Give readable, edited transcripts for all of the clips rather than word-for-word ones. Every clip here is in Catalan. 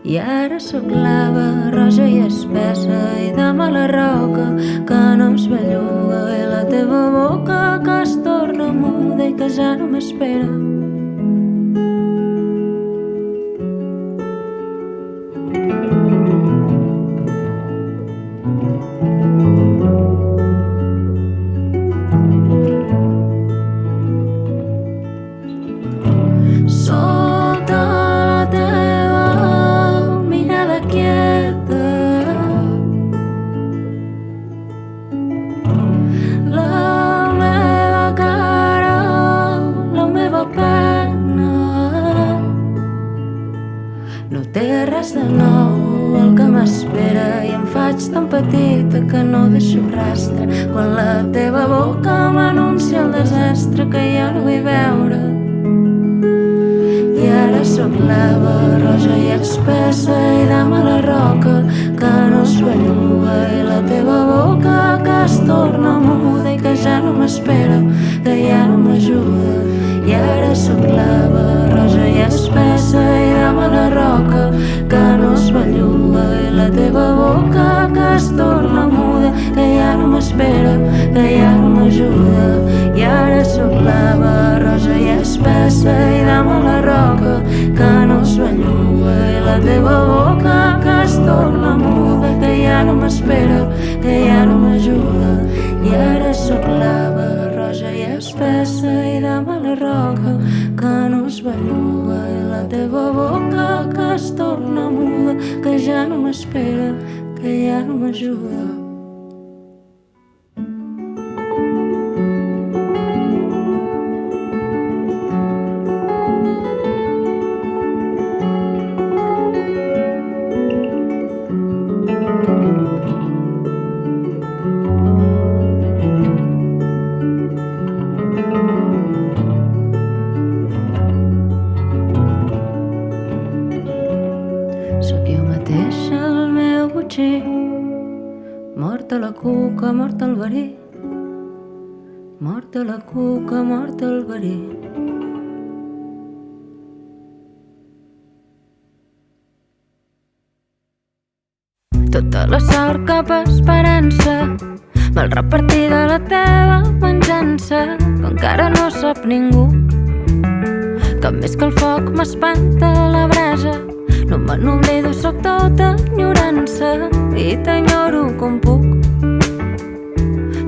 I ara sóc lava, roja i espessa, i demà la roca que no es belluga, i la teva boca que es torna muda i que ja no m'espera. Sota la teva mirada quieta, la meva cara, la meva pena, no té res de nou el que m'espera, i em faig tan petita que no deixo rastre quan la teva boca m'anuncia el desastre que ja no vull veure. I ara sóc lava, roja i espessa, i demà la roca que no es belluga, i la teva boca que es torna muda i que ja no m'espera, que ja no m'ajuda. I ara sóc lava, roja i espessa, i demà la roca que no es belluga, i la teva boca que es torna muda, que ja no m'espera, que ja no m'ajuda. I ara sóc lava, roja i espessa, i demà la roca que no es belluga, i la teva boca que es torna muda, que ja no m'espera, que ja no m'ajuda. I ara sóc lava, roja i espessa, i demà la roca que no es belluga, i la teva boca que es torna muda, que ja no m'espera, que ja no m'ajuda. Sóc jo mateixa el meu botxí, morta la cuca, mort el verí, morta la cuca, mort el verí. Tota la sort cap a esperança, mal repartida la teva venjança, que encara no sap ningú, que més que el foc m'espanta la brasa. No me n'oblido, sóc tota enyorança, i t'enyoro com puc,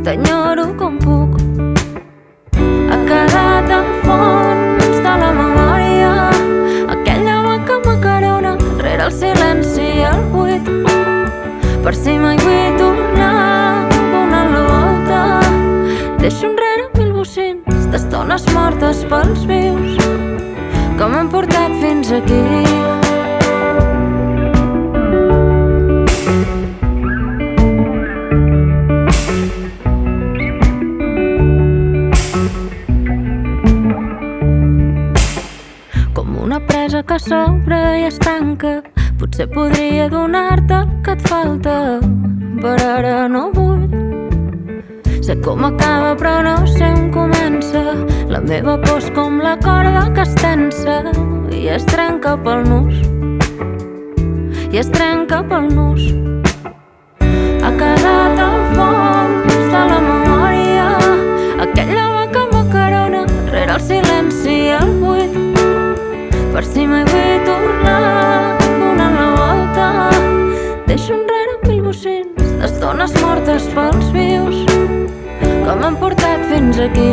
t'enyoro com puc. Ha quedat al fons de la memòria aquella mà que m'acarona rere el silenci i el buit, per si mai vull tornar donant la volta. Deixo enrere mil bocins d'estones mortes pels vius que m'han portat fins aquí. Una presa que s'obre i es tanca, potser podria donar-te el que et falta, però ara no vull. Sé com acaba però no sé on comença, la meva por és com la corda que es tensa i es trenca pel nus, i es trenca pel nus. Ha quedat al fons de la memòria aquella mà que m'acarona rere el silenci i el buit, per si mai vull tornar donant la volta. Deixo enrere mil bocins d'estones mortes pels vius que m'han portat fins aquí.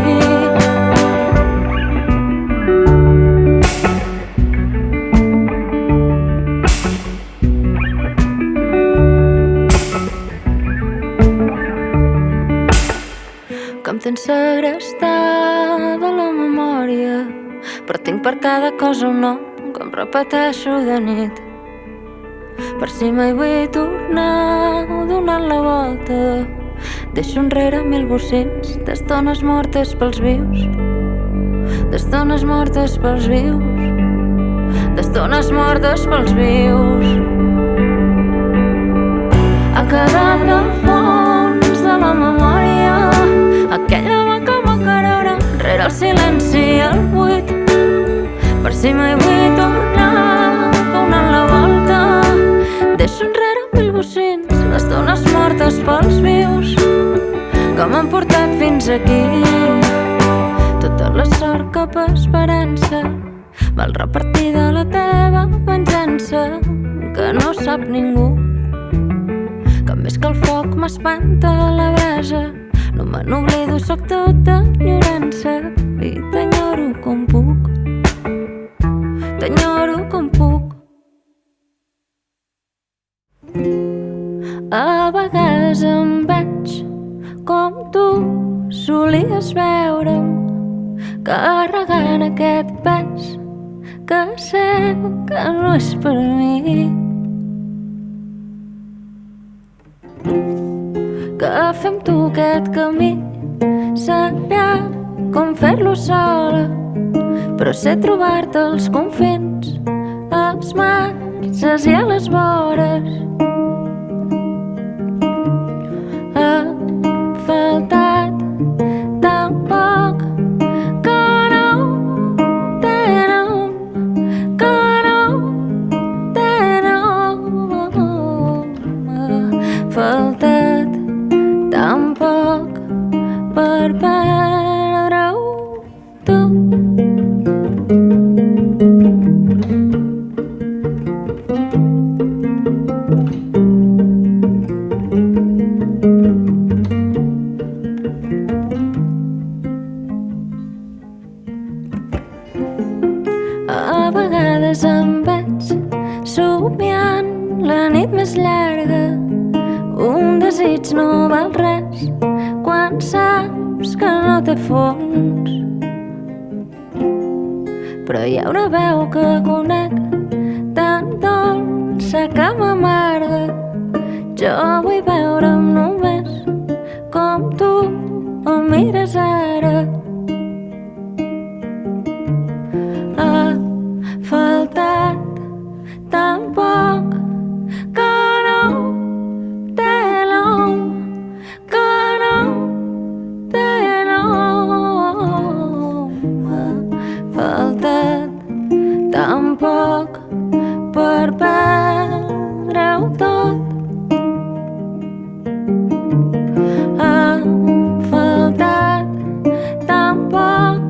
Que em tens segrestada la memòria, però tinc per cada cosa un nom que em repeteixo de nit, per si mai vull tornar donant la volta. Deixo enrere mil bocins d'estones mortes pels vius, d'estones mortes pels vius, d'estones mortes pels vius. Ha quedat al fons de la memòria aquella mà que m'acarona rere el silenci i el buit, per si mai vull tornar donant la volta. que m'han portat fins aquí. Tota la sort cap a esperança val repartida la teva venjança, que no sap ningú, que més que el foc m'espanta la brasa. No me n'oblido, soc tota enyorança i t'enyoro com puc, t'enyoro com puc. A vegades em veig com tu solies veure'm, carregant aquest pes que sé que no és per mi, que fer amb tu aquest camí serà com fer-lo sola, però sé trobar-te als confins, als marges i a les vores. Ha faltat tan poc que no té nom, que no té nom. Ha faltat tan poc per perdre-ho tot. A vegades em veig somiant la nit més llarga, un desig no val res quan saps que no té fons, però hi ha una veu que conec tan dolça que m'amarga. Jo vull veure'm només com tu em mires ara. Ha faltat tan poc que no té nom, que no té nom. Ha faltat tan poc per perdre-ho tot. Ha faltat tan poc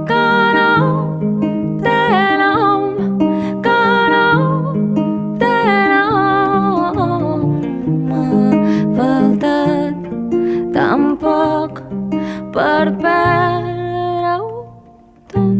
que no té nom, que no té nom. Ha faltat tan poc per perdre-ho tot.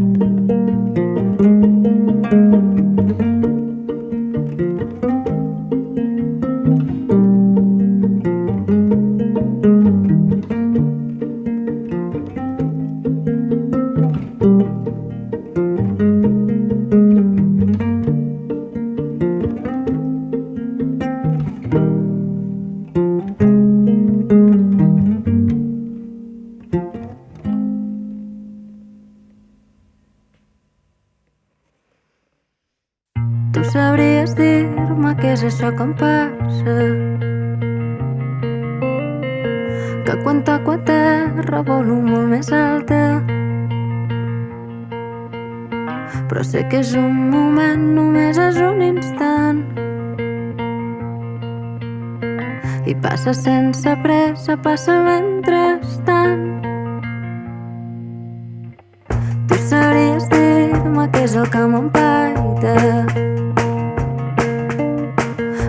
Tu sabries dir-me què és això que em passa, que quan toco a terra volo molt més alta, però sé que és un moment, només és un instant, i passa sense pressa, passa mentrestant. Tu sabries dir-me què és el que m'empaita,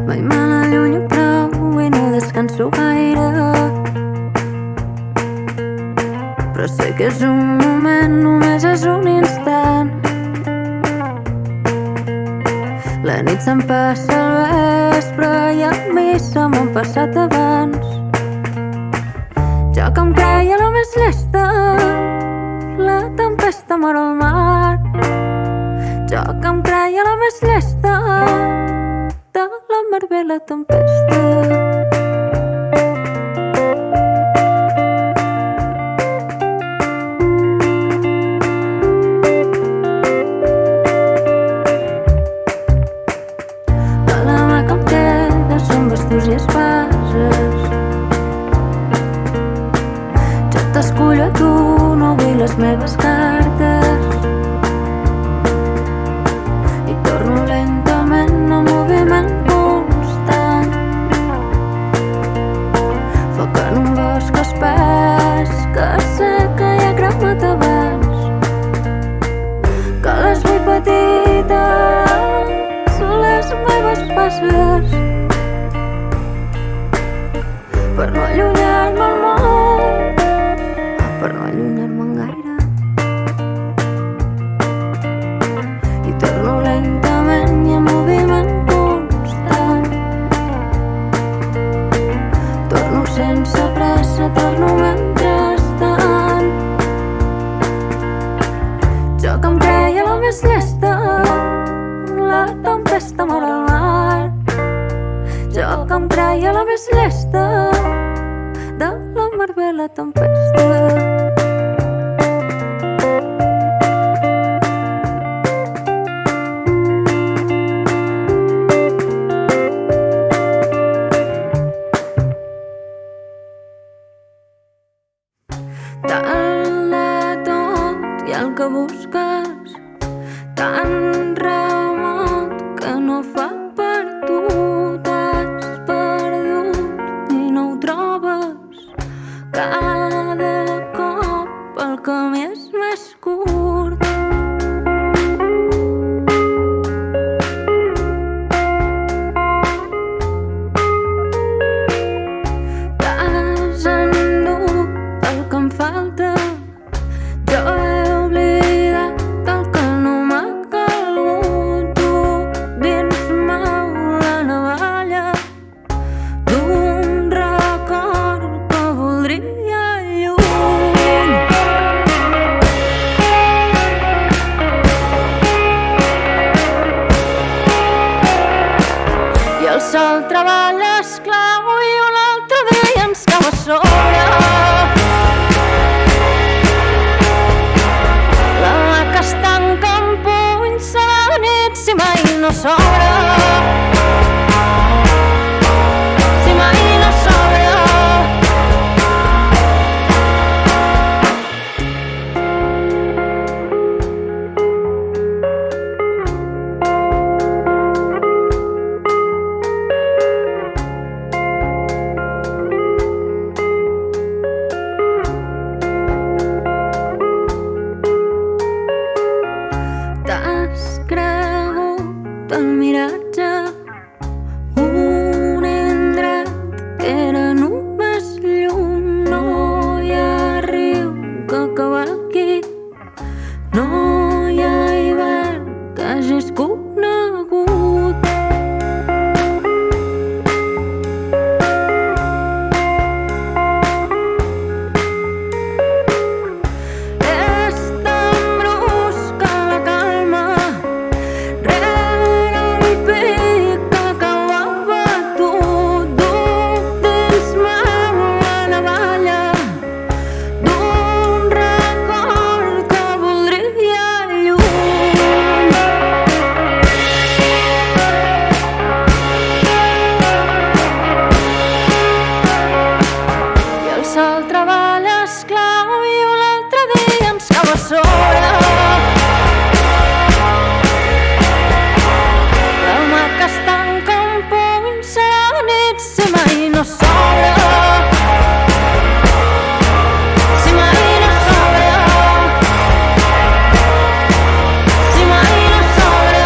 mai me n'allunyo prou i no descanso gaire, però sé que és un moment, només és un instant. La nit se'm passa al vespre i a mi se m'han passat abans. Jo que em creia la més llesta, la tempesta mor al mar. Jo que em creia la més llesta, de la mar ve la tempesta. A la mà que em queda són bastons i espases. Jo t'escullo a tu, no vull les meves cartes, i torno lentament a moviment constant. Foc en un bosc que espera les meves passes per no allunyar-me al món, per no allunyar-me'n gaire. I torno lentament i en moviment constant. Torno sense pressa, torno mentrestant. Jo que em creia la més llesta, la tempesta mor al mar. Jo que em creia la més llesta, de la mar ve la tempesta. Tant de tot i el que busques, tan remot que no fa per tu. T'has perdut i no ho trobes. Cada cop el camí és més curt. T'has endut el que em falta. Jo he oblidat el que no m'ha calgut. Tu dins meu la navalla d'un record que voldria lluny. I el sol treballa esclau i un altre dia ens cau a sobre. La mà que es tanca amb punys a la nit si mai no s'obre. Si mai no s'obre. T'has cregut el miratge, un indret que era només llum. No hi ha riu que cavalqui, no hi ha hivern que hagis conegut. És tan brusca la calma rere el pic que cau abatut. Duc dins meu la navalla d'un record que voldria lluny. I el sol treballa esclau i un altre dia ens cau a sobre. La mà que es tanca amb punys a la nit si mai no s'obre. Si mai no s'obre. Si mai no s'obre.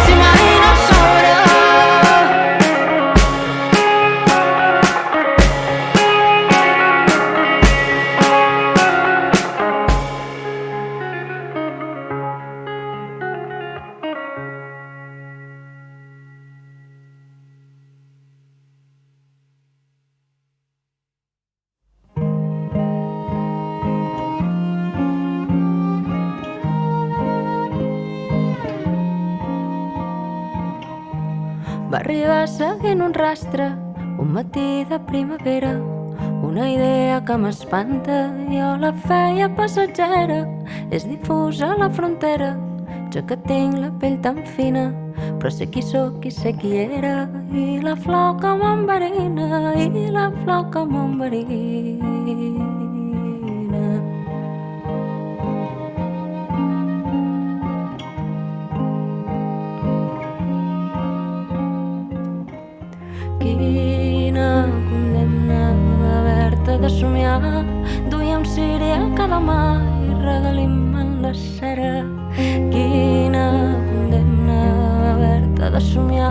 Si mai no s'obre. Va arribar seguint un rastre, un matí de primavera, una idea que m'espanta, jo la feia passatgera. És difusa la frontera, jo que tinc la pell tan fina, però sé qui sóc i sé qui era. I la flor que m'enverina, i la flor que m'enverina. Quina condemna haver-te de somiar. Duíem ciri a cada mà i regalim en la cera. Quina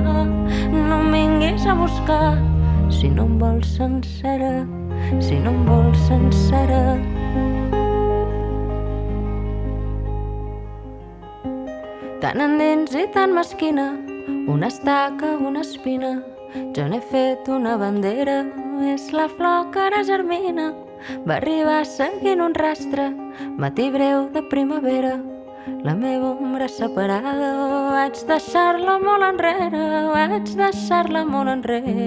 no em vinguis a buscar. Si no em vols sencera, si no em vols sencera. Tan endins i tan mesquina, una estaca, una espina. Jo n'he fet una bandera, és la flor que ara germina. Va arribar seguint un rastre, matí breu de primavera. La meva ombra separada, vaig deixar-la molt enrere, vaig deixar-la molt enrere.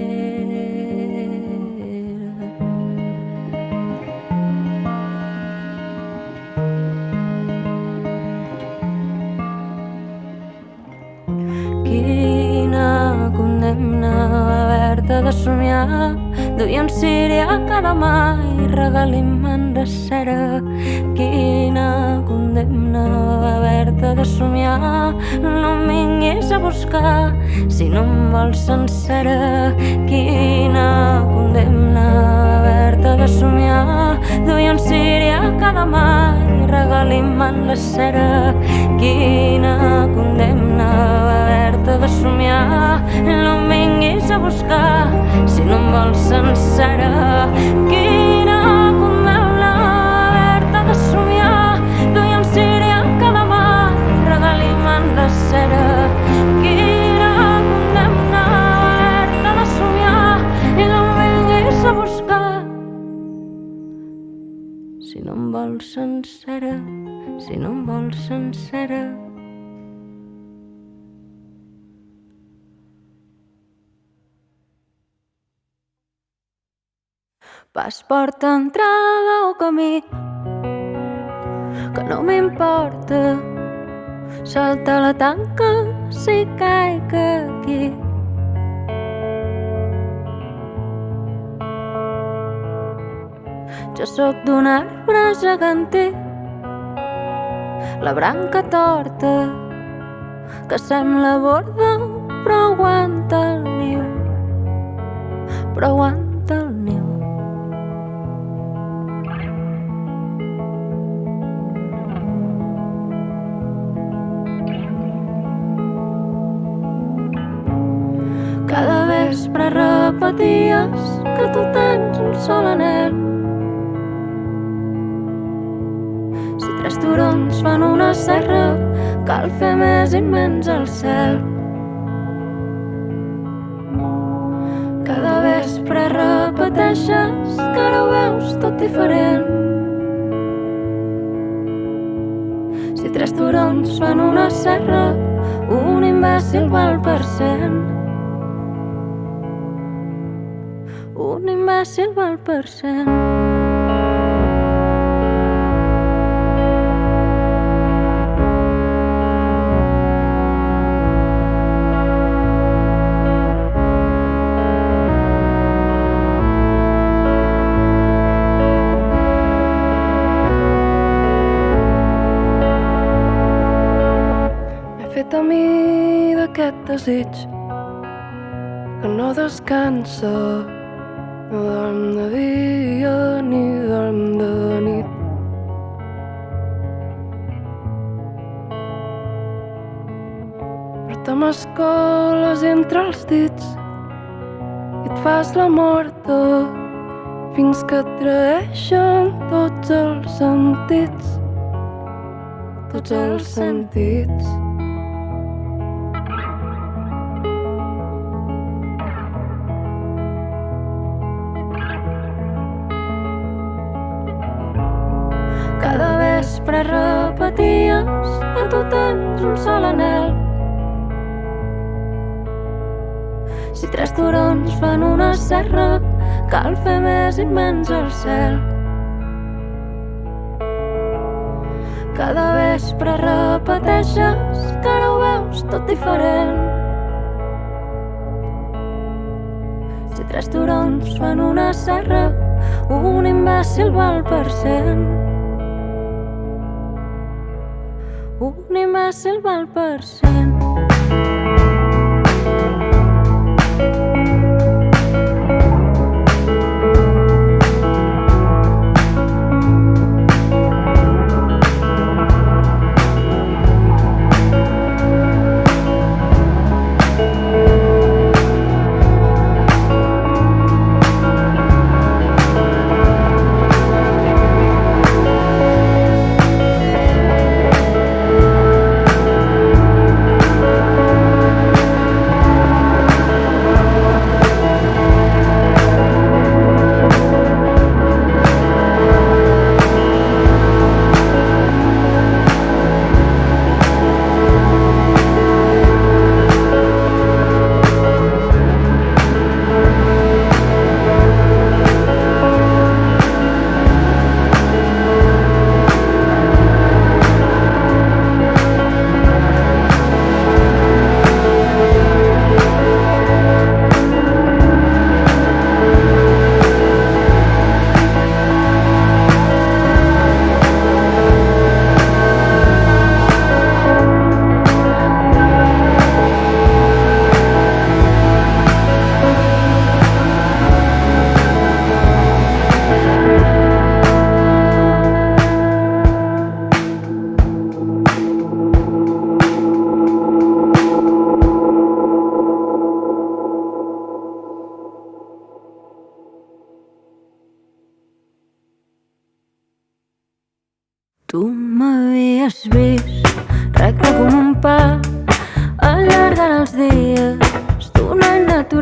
Quina condemna haver-te de somiar, duia un ciri a cada mà i regalim-me'n de cera. Quina condemna haver-te de somiar, no em vinguis a buscar si no em vols sencera. Quina condemna haver-te de somiar, duia un ciri a cada mà i regalim-me'n la cera. Quina condemna haver-te de somiar, no em vinguis a buscar si no em vols sencera. Quina condemna haver-te de somiar, duia un ciri a cada mà i regalim-me'n la cera. Quina condemna haver-te de somiar i no em vinguis a buscar si no em vols sencera, si no em vols sencera. Pas, porta, entrada o camí, que no m'importa. Salta la tanca si caic aquí. Jo sóc d'un arbre gegantí, la branca torta, que sembla borda però aguanta el niu, però aguanta el niu. Cada vespre repeties que tu tens un sol anhel. Si tres turons fan una serra, cal fer més immens el cel. Cada vespre repeteixes que ara ho veus tot diferent. Si tres turons fan una serra, un imbècil val per 100. Un imbècil val per 100. M'he fet a mi d'aquest desig que no descansa, no dorm de dia ni dorm de nit. Però te m'escoles entre els dits i et fas la morta fins que et traeixen tots els sentits, tots els sentits. Cada vespre repeties que tu tens un sol anhel. Si tres turons fan una serra, cal fer més immens el cel. Cada vespre repeteixes que ara ho veus tot diferent. Si tres turons fan una serra, un imbècil val per 100. Un imbècil val per 100.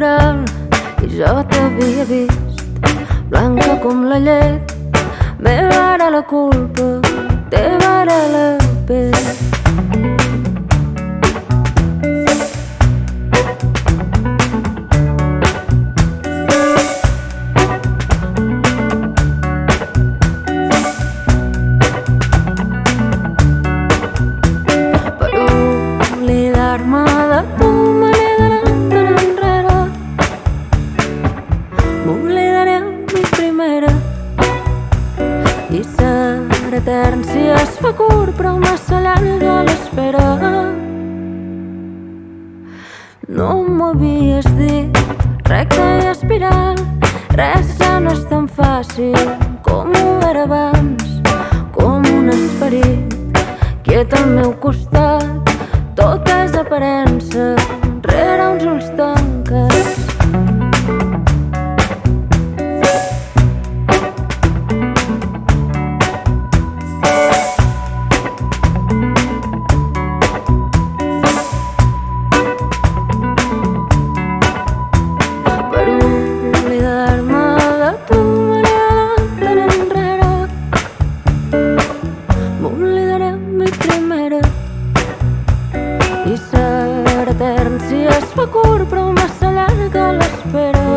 natural i jo t'havia vist blanca com la llet. Meva era la culpa, teva era la pell. Per oblidar-me de tu m'he d'anar tan enrere. M'oblidaré a mi primera i serà etern si es fa curt, però massa llarga l'espera. No m'havies dit recte i espiral, res ja no és tan fàcil com ho era abans, com un esperit quiet al meu costat. Tot és aparença rere uns ulls tancats. Per oblidar-me de tu m'he d'anar tan enrere. M'oblidaré a mi primera i serà etern si es fa curt, però massa llarga l'espera.